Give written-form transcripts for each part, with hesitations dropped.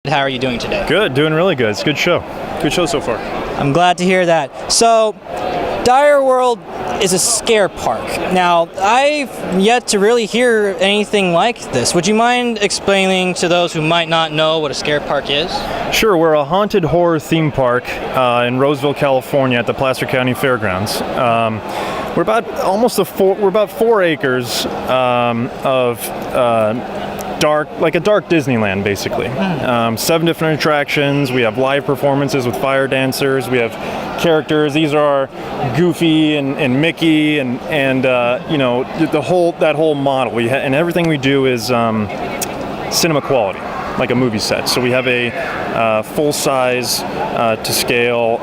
How are you doing today? Good, doing really good. It's a good show. Good show so far. I'm glad to hear that. So, Direworld is a scare park. Now, I've yet to really hear anything like this. Would you mind explaining to those who might not know what a scare park is? Sure, we're a haunted horror theme park in Roseville, California at the Placer County Fairgrounds. We're about 4 acres of a dark Disneyland, basically. 7 different attractions. We have live performances with fire dancers. We have characters. These are Goofy and Mickey and that whole model. And everything we do is cinema quality, like a movie set. So we have a full-size to scale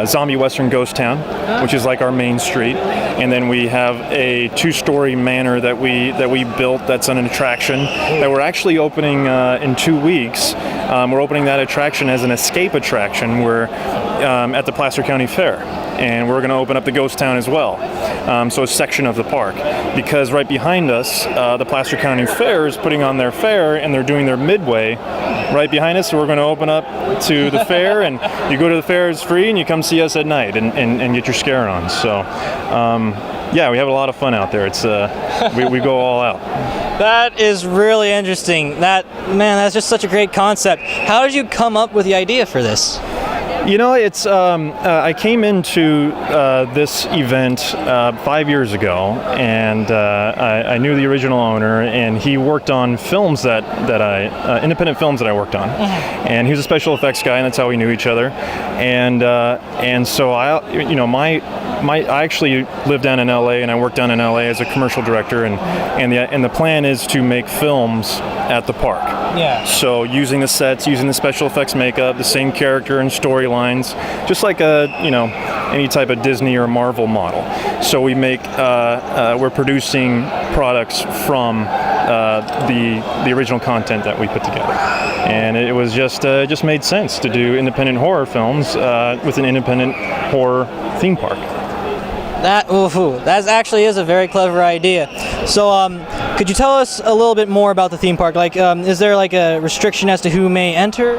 zombie western ghost town, which is like our main street, and then we have a 2-story manor that we built that's an attraction that we're actually opening in 2 weeks. We're opening that attraction as an escape attraction. We're at the Placer County Fair, and we're going to open up the ghost town as well, so a section of the park, because right behind us the Placer County Fair is putting on their fair, and they're doing their midway right behind us. So we're going to open up to the fair, and you go to the fair, it's free, and you come see us at night and get your scare on. So yeah, we have a lot of fun out there. It's we go all out. That is really interesting. That's just such a great concept. How did you come up with the idea for this? You know, it's I came into this event 5 years ago, and I knew the original owner, and he worked on films that I independent films that I worked on, and he was a special effects guy, and that's how we knew each other, and so I actually live down in LA, and I work down in LA as a commercial director, and the plan is to make films at the park. Yeah. So using the sets, using the special effects makeup, the same character and storylines, just like any type of Disney or Marvel model. So we're producing products from the original content that we put together, and it was just made sense to do independent horror films with an independent horror theme park. That actually is a very clever idea. So, could you tell us a little bit more about the theme park? Like, is there like a restriction as to who may enter?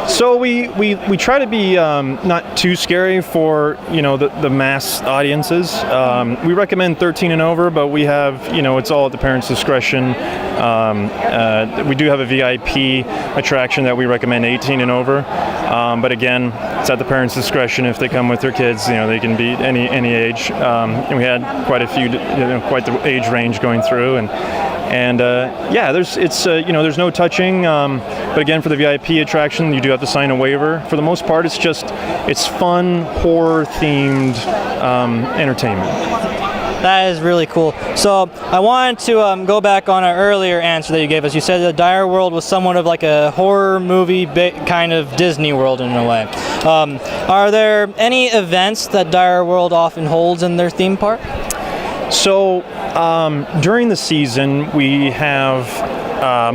So we try to be not too scary for the mass audiences. We recommend 13 and over, but we have it's all at the parents' discretion. We do have a VIP attraction that we recommend 18 and over, but again, it's at the parents' discretion. If they come with their kids, they can be any age. And we had quite a few, quite the age range going through, and there's no touching. But again, for the VIP attraction, you do have to sign a waiver. For the most part, it's fun horror themed entertainment. That is really cool. So I wanted to go back on an earlier answer that you gave us. You said that Direworld was somewhat of like a horror movie kind of Disney World in a way. Are there any events that Direworld often holds in their theme park? So during the season, we have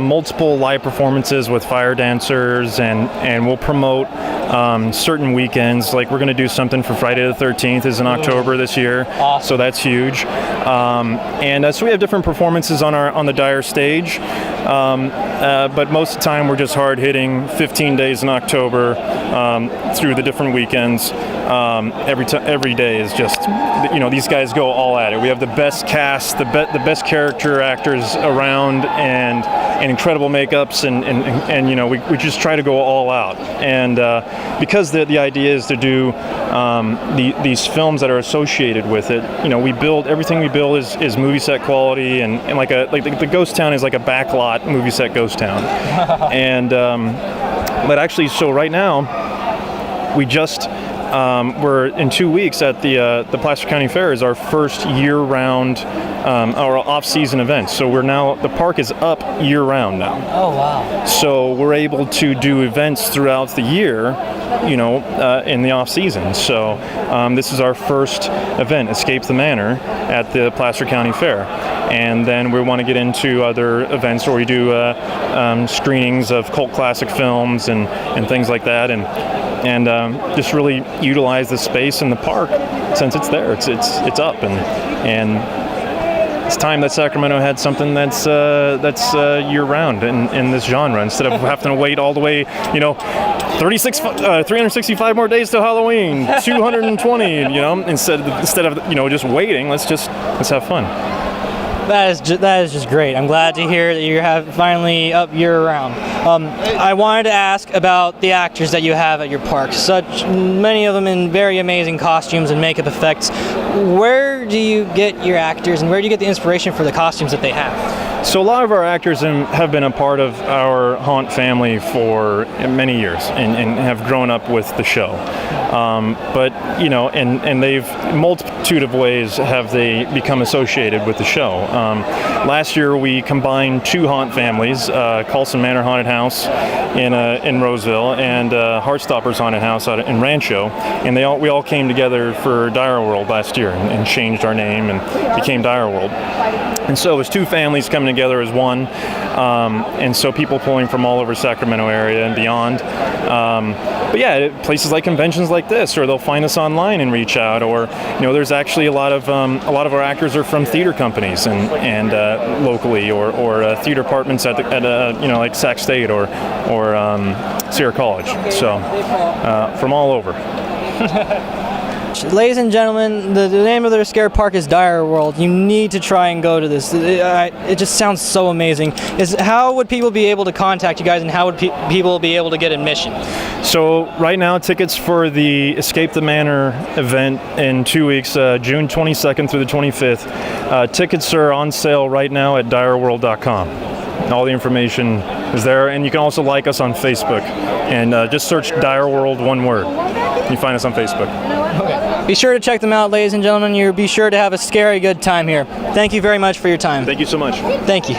multiple live performances with fire dancers, and we'll promote certain weekends. Like we're going to do something for Friday the 13th is in October this year. Awesome. So that's huge. So we have different performances on the Dire stage, but most of the time we're just hard hitting 15 days in October through the different weekends. Every day is just these guys go all at it. We have the best cast, the best character actors around, and incredible makeups, and we just try to go all out. And because the idea is to do these films that are associated with it, everything we build is movie set quality, and like the ghost town is like a backlot movie set ghost town. And but actually, so right now we just we're in 2 weeks at the Placer County Fair is our first year-round our off-season event. So the park is up year-round now. Oh wow! So we're able to do events throughout the year, in the off-season. So this is our first event, Escape the Manor, at the Placer County Fair. And then we want to get into other events where we do screenings of cult classic films and things like that, and just really utilize the space in the park since it's there. It's up and it's time that Sacramento had something that's year-round in this genre, instead of having to wait all the way, 365 more days till Halloween, 220, instead of just waiting. Let's have fun. That is just great. I'm glad to hear that you have finally up year-round. I wanted to ask about the actors that you have at your park. Such many of them in very amazing costumes and makeup effects. Where do you get your actors, and where do you get the inspiration for the costumes that they have? So a lot of our actors have been a part of our Haunt family for many years and have grown up with the show. But and they've multitude of ways have they become associated with the show. Last year we combined two Haunt families, Carlson Manor Haunted House in Roseville and Heartstoppers Haunted House out in Rancho, and we all came together for Direworld last year and changed our name and became Direworld. And so it was two families coming together as one, and so people pulling from all over Sacramento area and beyond. But yeah, places like conventions like this, or they'll find us online and reach out, or there's actually a lot of our actors are from theater companies and locally, or theater departments at like Sac State or Sierra College. So from all over. Ladies and gentlemen, the name of their scare park is Direworld. You need to try and go to this. It just sounds so amazing. How would people be able to contact you guys, and how would people be able to get admission? So right now, tickets for the Escape the Manor event in 2 weeks, June 22nd through the 25th. Tickets are on sale right now at direworld.com. All the information is there, and you can also like us on Facebook, and just search Direworld, one word. You find us on Facebook. Okay. Be sure to check them out, ladies and gentlemen. You'll be sure to have a scary good time here. Thank you very much for your time. Thank you so much. Thank you.